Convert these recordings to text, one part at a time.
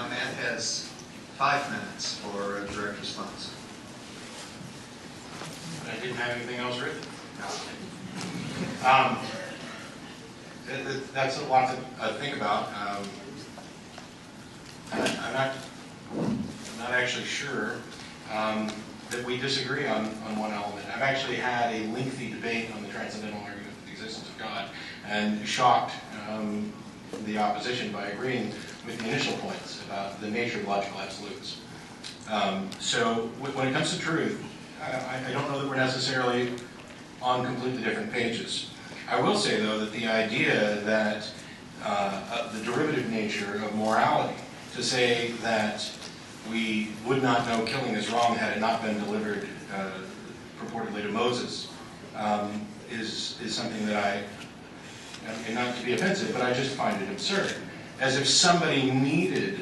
Now Matt has 5 minutes for a direct response. I didn't have anything else written. That's a lot to think about. I'm not actually sure that we disagree on one element. I've actually had a lengthy debate on the transcendental argument for the existence of God, and shocked the opposition by agreeing with the initial points about the nature of logical absolutes. So when it comes to truth, I don't know that we're necessarily on completely different pages. I will say, though, that the idea that the derivative nature of morality, to say that we would not know killing is wrong had it not been delivered purportedly to Moses, is something that and not to be offensive, but I just find it absurd. As if somebody needed,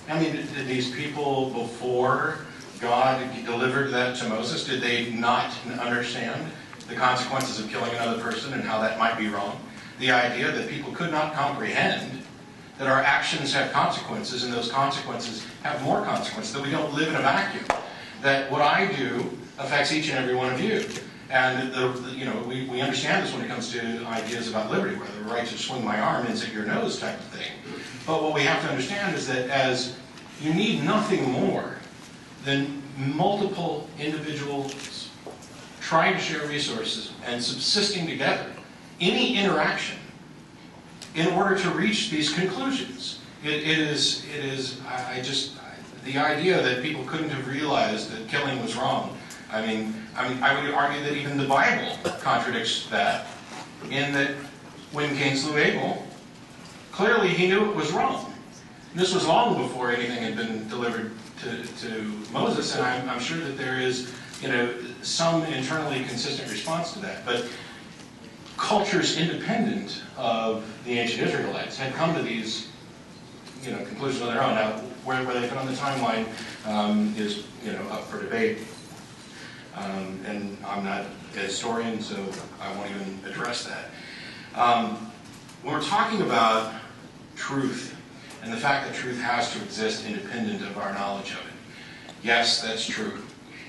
I mean, did these people before God delivered that to Moses, did they not understand the consequences of killing another person and how that might be wrong? The idea that people could not comprehend that our actions have consequences, and those consequences have more consequences, that we don't live in a vacuum, that what I do affects each and every one of you. And we understand this when it comes to ideas about liberty, where the right to swing my arm ends at your nose type of thing. But what we have to understand is that as you need nothing more than multiple individuals trying to share resources and subsisting together, any interaction, in order to reach these conclusions. The idea that people couldn't have realized that killing was wrong. I would argue that even the Bible contradicts that, in that when Cain slew Abel, clearly he knew it was wrong. And this was long before anything had been delivered to Moses, and I'm sure that there is, some internally consistent response to that. But cultures independent of the ancient Israelites had come to these, conclusions on their own. Now, where they fit on the timeline is, up for debate. And I'm not a historian, so I won't even address that. When we're talking about truth and the fact that truth has to exist independent of our knowledge of it, yes, that's true.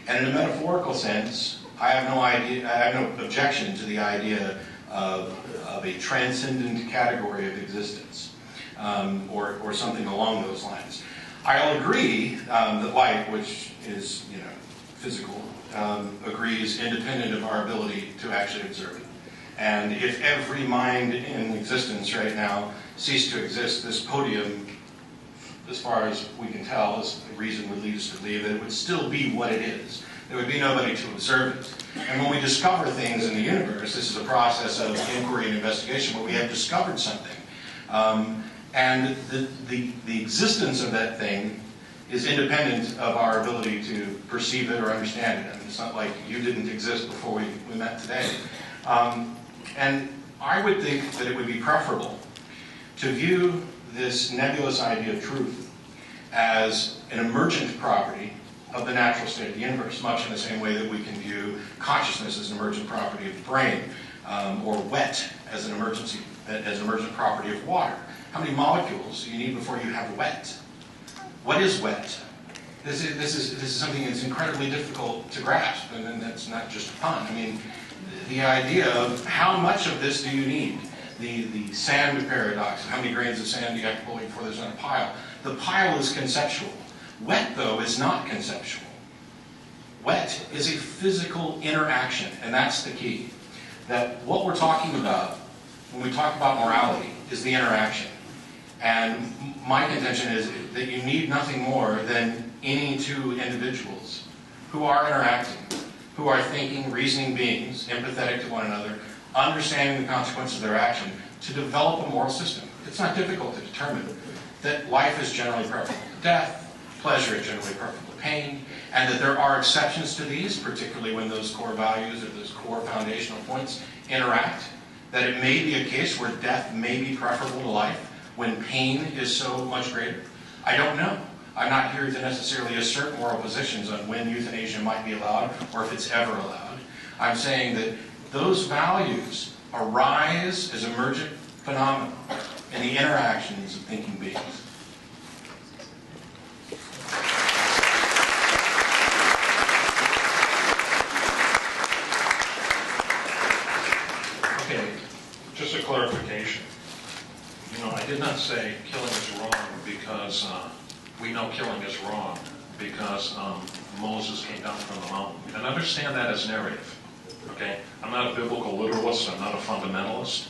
And in a metaphorical sense, I have no objection to the idea of a transcendent category of existence, or something along those lines. I'll agree that life, which is, physical, agrees independent of our ability to actually observe it. And if every mind in existence right now ceased to exist, this podium, as far as we can tell, as reason would lead us to believe, that it would still be what it is. There would be nobody to observe it. And when we discover things in the universe, this is a process of inquiry and investigation, but we have discovered something. And the existence of that thing is independent of our ability to perceive it or understand it. I mean, it's not like you didn't exist before we met today. And I would think that it would be preferable to view this nebulous idea of truth as an emergent property of the natural state of the universe, much in the same way that we can view consciousness as an emergent property of the brain, or wet as an emergent property of water. How many molecules do you need before you have wet? What is wet? This is something that's incredibly difficult to grasp, and that's not just a pun. I mean, the idea of how much of this do you need? The sand paradox. How many grains of sand do you have to pull before there's not a pile? The pile is conceptual. Wet, though, is not conceptual. Wet is a physical interaction, and that's the key. That what we're talking about when we talk about morality is the interaction. And my contention is that you need nothing more than any two individuals who are interacting, who are thinking, reasoning beings, empathetic to one another, understanding the consequences of their action, to develop a moral system. It's not difficult to determine that life is generally preferable to death, pleasure is generally preferable to pain, and that there are exceptions to these, particularly when those core values or those core foundational points interact, that it may be a case where death may be preferable to life when pain is so much greater. I don't know. I'm not here to necessarily assert moral positions on when euthanasia might be allowed or if it's ever allowed. I'm saying that those values arise as emergent phenomena in the interactions of thinking beings. did not say killing is wrong because we know killing is wrong because Moses came down from the mountain. And understand that as narrative. Okay? I'm not a biblical literalist. I'm not a fundamentalist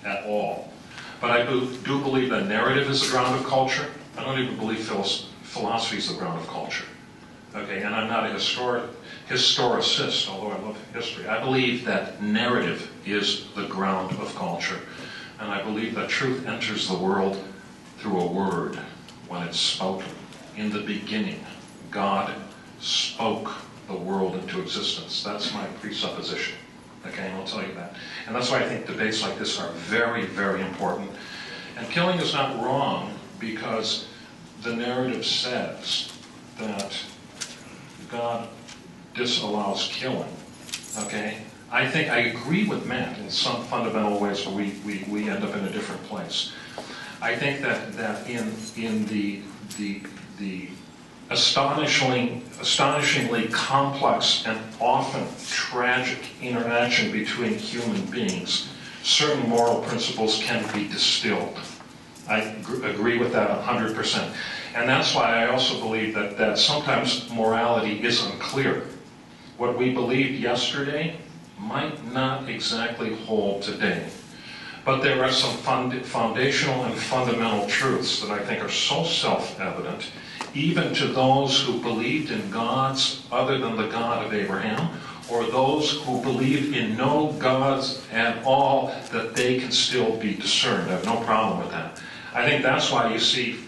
at all. But I do believe that narrative is the ground of culture. I don't even believe philosophy is the ground of culture. Okay? And I'm not a historicist, although I love history. I believe that narrative is the ground of culture. And I believe that truth enters the world through a word when it's spoken. In the beginning, God spoke the world into existence. That's my presupposition. Okay, and I'll tell you that. And that's why I think debates like this are very, very important. And killing is not wrong because the narrative says that God disallows killing. Okay? I think I agree with Matt in some fundamental ways, but we end up in a different place. I think that in the astonishingly complex and often tragic interaction between human beings, certain moral principles can be distilled. I agree with that 100%. And that's why I also believe that sometimes morality is unclear. What we believed yesterday might not exactly hold today. But there are some foundational and fundamental truths that I think are so self-evident, even to those who believed in gods other than the God of Abraham, or those who believe in no gods at all, that they can still be discerned. I have no problem with that. I think that's why you see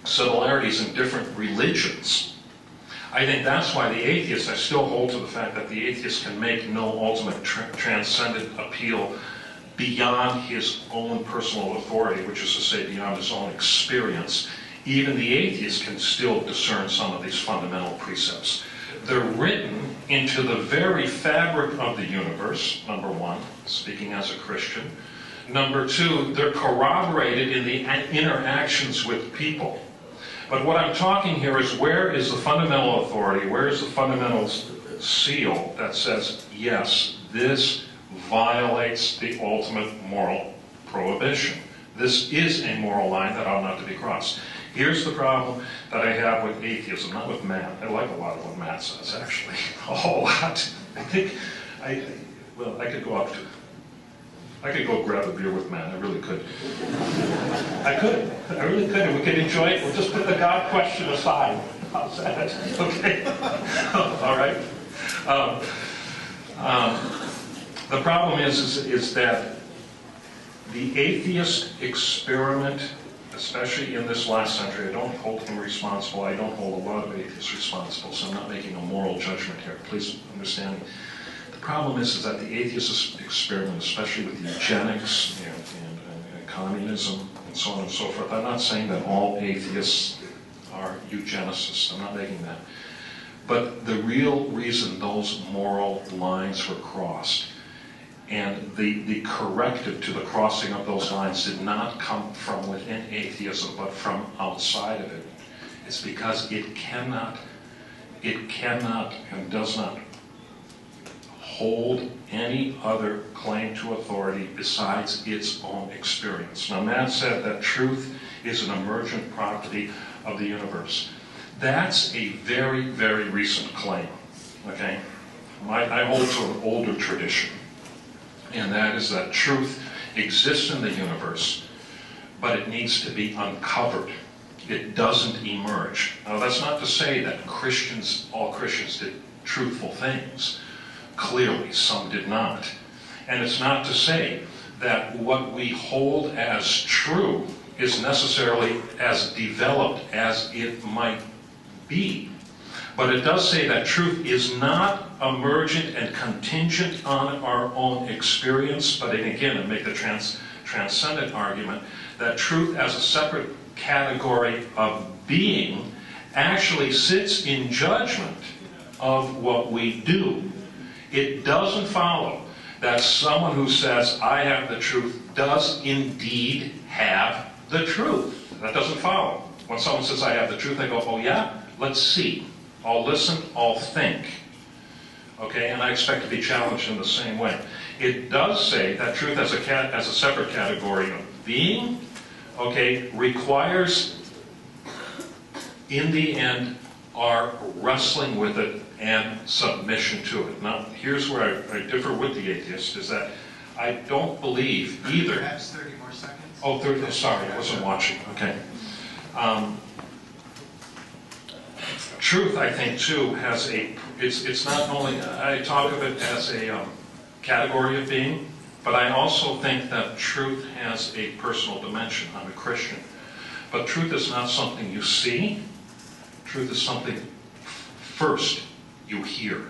similarities in different religions. I think that's why the atheist, I still hold to the fact that the atheist can make no ultimate transcendent appeal beyond his own personal authority, which is to say beyond his own experience. Even the atheist can still discern some of these fundamental precepts. They're written into the very fabric of the universe, number one, speaking as a Christian. Number two, they're corroborated in the interactions with people. But what I'm talking here is, where is the fundamental authority, where is the fundamental seal that says, yes, this violates the ultimate moral prohibition. This is a moral line that ought not to be crossed. Here's the problem that I have with atheism, not with Matt. I like a lot of what Matt says, actually. A whole lot. I think, I could go up to, I could go grab a beer with Matt. I really could. I really could, and we could enjoy it. We'll just put the God question aside. How's that? Okay? All right? The problem is that the atheist experiment, especially in this last century, I don't hold him responsible. I don't hold a lot of atheists responsible, so I'm not making a moral judgment here. Please understand me. The problem is that the atheist experiment, especially with eugenics and communism and so on and so forth, I'm not saying that all atheists are eugenicists. I'm not making that. But the real reason those moral lines were crossed, and the corrective to the crossing of those lines, did not come from within atheism, but from outside of it. It's because it cannot and does not hold any other claim to authority besides its own experience. Now, Matt said that truth is an emergent property of the universe. That's a very, very recent claim, okay? I hold to an older tradition, and that is that truth exists in the universe, but it needs to be uncovered. It doesn't emerge. Now, that's not to say that all Christians did truthful things. Clearly, some did not. And it's not to say that what we hold as true is necessarily as developed as it might be. But it does say that truth is not emergent and contingent on our own experience, but again, I make the transcendent argument that truth as a separate category of being actually sits in judgment of what we do. It doesn't follow that someone who says, I have the truth, does indeed have the truth. That doesn't follow. When someone says, I have the truth, I go, oh yeah? Let's see. I'll listen, I'll think. Okay, and I expect to be challenged in the same way. It does say that truth as a separate category of being, okay, requires, in the end, our wrestling with it and submission to it. Now, here's where I differ with the atheist, is that I don't believe either. Perhaps 30 more seconds? Oh, 30, sorry, I wasn't watching, okay. Truth, I think, too, has it's not only, I talk of it as a category of being, but I also think that truth has a personal dimension. I'm a Christian. But truth is not something you see. Truth is something, first, you hear.